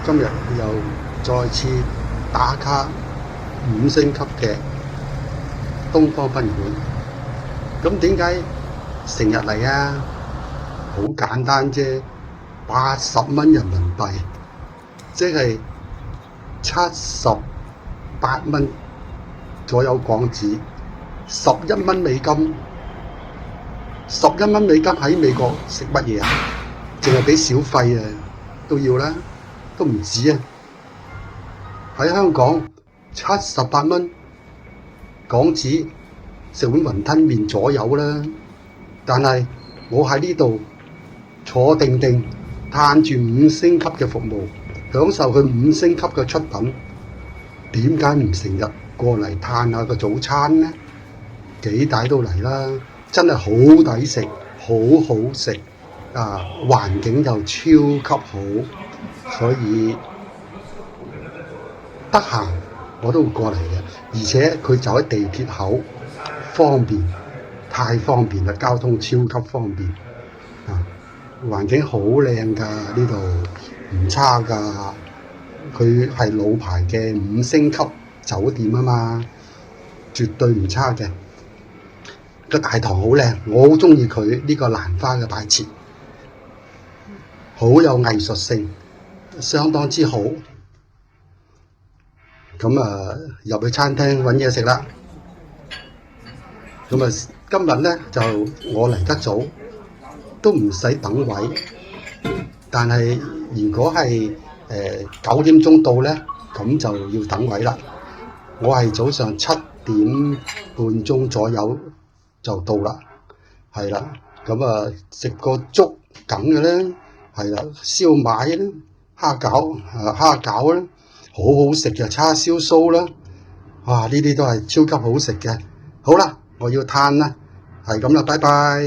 今日又再次打卡5星級嘅東方賓館。咁點解成日嚟啊？好簡單啫，80蚊人民幣，即係78蚊左右港紙，11蚊美金。11蚊美金喺美國食乜嘢啊？淨係俾小費啊都要啦，都唔止啊！喺香港78蚊港紙食碗雲吞麵左右啦，但係我喺呢度坐定定嘆住5星級嘅服務，享受佢5星級嘅出品，點解唔成日過嚟嘆下個早餐呢？幾大都嚟啦！真係好抵食，好好食啊！環境又超級好，所以得閒我都會過嚟嘅。而且佢就喺地鐵口，方便，太方便啦！交通超級方便啊！環境好靚㗎，呢度唔差㗎。佢係老牌嘅5星級酒店啊嘛，絕對唔差嘅。個大堂好靚，我好中意佢呢個蘭花嘅擺設，好有藝術性，相當之好。咁入去餐廳揾嘢食啦。咁今日呢，就我嚟得早，都唔使等位。但係如果係9點鐘到呢，咁就要等位啦。我係早上7點半鐘左右就到啦，係啦，食個粥梗嘅咧，係啦，燒賣咧，蝦餃咧，好好食嘅叉燒酥啦，哇！呢啲都係超級好食嘅。好啦，我要嘆啦，係咁啦，拜拜。